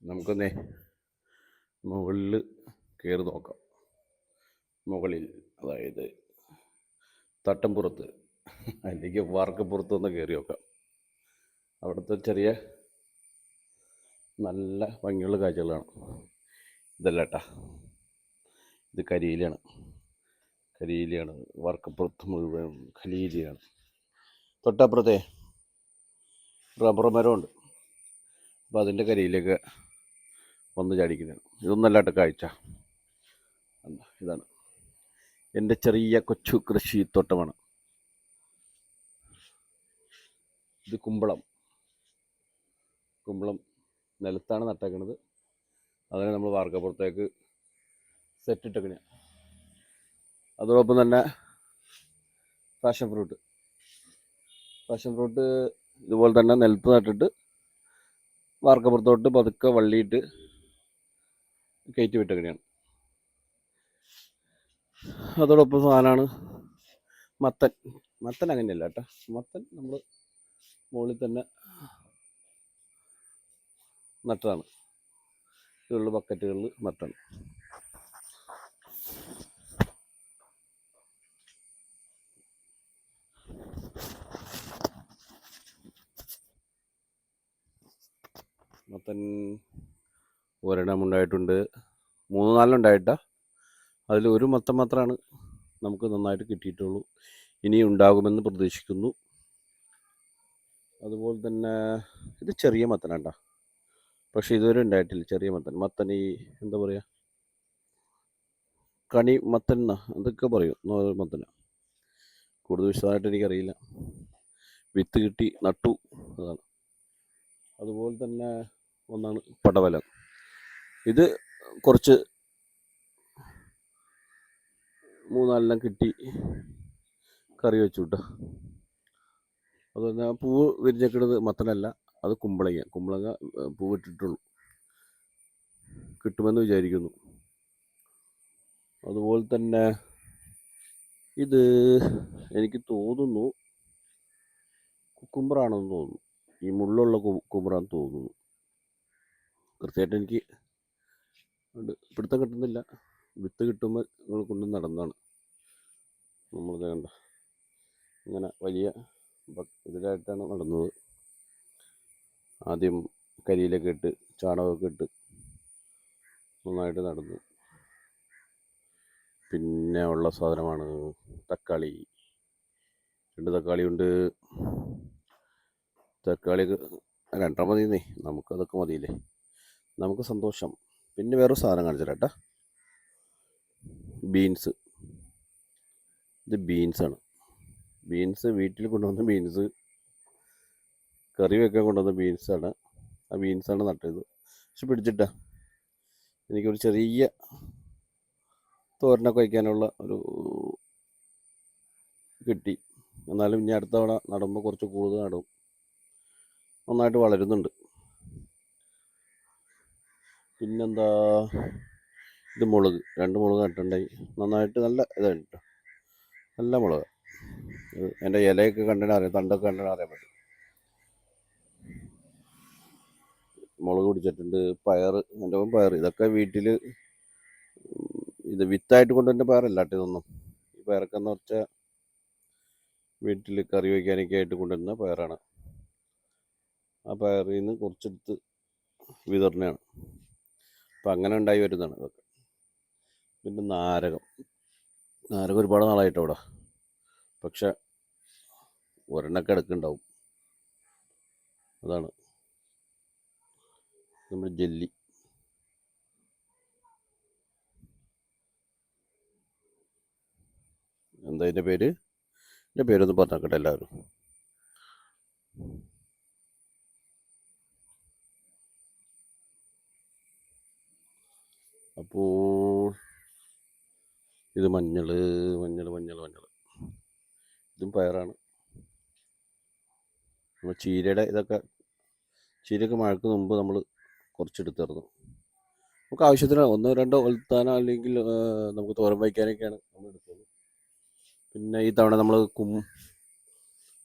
നമുക്കൊന്നേ മുകളിൽ കയറി നോക്കാം. മുകളിൽ, അതായത് തട്ടംപുറത്ത് അല്ലെങ്കിൽ വാർക്കപ്പുറത്ത് ഒന്ന് കയറി നോക്കാം. അവിടുത്തെ ചെറിയ നല്ല ഭംഗിയുള്ള കാഴ്ചകളാണ്. ഇതല്ല കേട്ടാ, ഇത് കരിയിലാണ്. കരിയിലാണ് വാർക്കപ്പുറത്ത് മുഴുവൻ കരിയിലാണ്. തൊട്ടപ്പുറത്തെ റബ്ബർ മരമുണ്ട്. അപ്പോൾ അതിൻ്റെ കരിയിലേക്ക് വന്ന് ചാടിക്കുന്നതാണ്. ഇതൊന്നല്ലാട്ട കാഴ്ച. ഇതാണ് എൻ്റെ ചെറിയ കൊച്ചു കൃഷിത്തോട്ടമാണ്. ഇത് കുമ്പളം നിലത്താണ് നട്ടേക്കണത്. അതിനെ നമ്മൾ വാർക്കപ്പുറത്തേക്ക് സെറ്റ് ഇട്ടേക്കണ. അതോടൊപ്പം തന്നെ പാഷൻ ഫ്രൂട്ട് ഇതുപോലെ തന്നെ നിലത്ത് നട്ടിട്ട് വാർക്കപ്പുറത്തോട്ട് പതുക്കെ വള്ളിയിട്ട് കയറ്റി വിട്ടേക്കണയാണ്. അതോടൊപ്പം സാധനമാണ് മത്തൻ അങ്ങനെയല്ല കേട്ടോ. മത്തൻ നമ്മൾ മുകളിൽ തന്നെ നട്ടതാണ്. ഇതുള്ള ബക്കറ്റുകളിൽ നട്ടാണ്. മത്തൻ ഒരെണ്ണം ഉണ്ടായിട്ടുണ്ട്, 3-4 ഉണ്ടായിട്ടാ. അതിൽ ഒരു മത്തൻ മാത്രമാണ് നമുക്ക് നന്നായിട്ട് കിട്ടിയിട്ടുള്ളൂ. ഇനി ഉണ്ടാകുമെന്ന് പ്രതീക്ഷിക്കുന്നു. അതുപോലെ തന്നെ ഇത് ചെറിയ മത്തനാണ്ടാ, പക്ഷെ ഇതുവരെ ഉണ്ടായിട്ടില്ല. ചെറിയ മത്തൻ ഈ എന്താ പറയുക, കണി മത്തൻ അതൊക്കെ പറയും. മത്തന കൂടുതൽ വിശദമായിട്ട് എനിക്കറിയില്ല. വിത്ത് കിട്ടി നട്ടു, അതാണ്. അതുപോലെ തന്നെ ഒന്നാണ് പടവലം. ഇത് കുറച്ച് 3-4 കിട്ടി കറി വെച്ചു കേട്ടോ. അതുപോലെ പൂവ് വിരിഞ്ഞേക്കുന്നത് മത്തനല്ല, അത് കുമ്പളങ്ങ പൂവിട്ടിട്ടുള്ളൂ. കിട്ടുമെന്ന് വിചാരിക്കുന്നു. അതുപോലെ തന്നെ ഇത് എനിക്ക് തോന്നുന്നു കുക്കുംബറാണെന്ന് തോന്നുന്നു. ഈ മുള്ളുള്ള കുക്കുംബറാന്ന് തോന്നുന്നു. കൃത്യമായിട്ട് എനിക്ക് പിടുത്തം കിട്ടുന്നില്ല. വിത്ത് കിട്ടുമ്പോൾ നിങ്ങൾ കൊണ്ട് നടന്നതാണ്. നമ്മളിത് കണ്ട ഇങ്ങനെ വലിയ ഇതിലായിട്ടാണ് നടന്നത്. ആദ്യം കരിയിലൊക്കെ ഇട്ട് ചാണകമൊക്കെ ഇട്ട് നന്നായിട്ട് നടന്നു. പിന്നെ ഉള്ള സാധനമാണ് തക്കാളി. 2 തക്കാളിയുണ്ട്. തക്കാളി 2 മതിയെന്നേ, നമുക്കതൊക്കെ മതിയില്ലേ, നമുക്ക് സന്തോഷം. പിന്നെ വേറൊരു സാധനം കാണിച്ചു തരാം. ബീൻസ്. ഇത് ബീൻസാണ്. വീട്ടിൽ കൊണ്ടുവന്ന ബീൻസ്, കറി വെക്കാൻ കൊണ്ടുവന്ന ബീൻസാണ്. ആ ബീൻസാണ് നട്ടത്. പക്ഷെ പിടിച്ചിട്ടാ എനിക്കൊരു ചെറിയ തോരനൊക്കെ വയ്ക്കാനുള്ള ഒരു കിട്ടി. എന്നാലും ഇനി അടുത്ത തവണ നടുമ്പോൾ കുറച്ച് കൂടുതൽ നടും. നന്നായിട്ട് വളരുന്നുണ്ട്. പിന്നെന്താ, ഇത് മുളക്. 2 മുളക് നട്ടുണ്ടായി. നന്നായിട്ട് നല്ല ഇതായിട്ട് കേട്ടോ, നല്ല മുളക്. എൻ്റെ ഇലയൊക്കെ കണ്ടിട്ട് അറിയാം, തണ്ടൊക്കെ കണ്ടിട്ട് അറിയാൻ പറ്റും. മുളക് പിടിച്ചിട്ടുണ്ട്. എൻ്റെ പയർ. ഇതൊക്കെ വീട്ടിൽ ഇത് വിത്തായിട്ട് കൊണ്ടുവരുന്ന പയറല്ല കേട്ടോ ഇതൊന്നും. ഈ പയറൊക്കെ എന്ന് വെച്ചാൽ വീട്ടിൽ കറി വയ്ക്കാനൊക്കെ ആയിട്ട് കൊണ്ടുവരുന്ന പയറാണ്. ആ പയറിൽ നിന്ന് കുറച്ചെടുത്ത് വിതരണയാണ്. അപ്പം അങ്ങനെ ഉണ്ടായി വരുന്നതാണ് ഇതൊക്കെ. പിന്നെ നാരകം ഒരുപാട് നാളായിട്ട് അവിടെ, പക്ഷെ ഒരെണ്ണൊക്കെ ഇടയ്ക്കുണ്ടാവും. അതാണ് നമ്മുടെ ജെല്ലി. എന്താ ഇതിൻ്റെ പേരൊന്ന് പറഞ്ഞേക്കട്ടെ എല്ലാവരും. അപ്പോൾ ഇത് മഞ്ഞൾ. ഇതും പയറാണ്. നമ്മൾ ചീരയൊക്കെ മഴയ്ക്ക് മുമ്പ് നമ്മൾ കുറച്ചെടുത്തിരുന്നു. നമുക്ക് ആവശ്യത്തിന് 1-2 ഒലത്താനോ അല്ലെങ്കിൽ നമുക്ക് തോരൻ വയ്ക്കാനൊക്കെയാണ് നമ്മൾ എടുക്കുന്നത്. പിന്നെ ഈ തവണ നമ്മൾ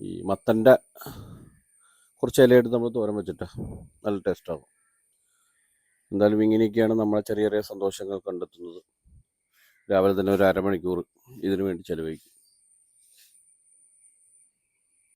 ഈ മത്തൻ്റെ കുറച്ച് ഇലയെടുത്ത് നമ്മൾ തോരൻ വെച്ചിട്ട് നല്ല ടേസ്റ്റാകും. എന്തായാലും ഇങ്ങനെയൊക്കെയാണ് നമ്മളെ ചെറിയ ചെറിയ സന്തോഷങ്ങൾ കണ്ടെത്തുന്നത്. രാവിലെ തന്നെ ഒരു അരമണിക്കൂർ ഇതിനു വേണ്ടി ചെലവഴിക്കും.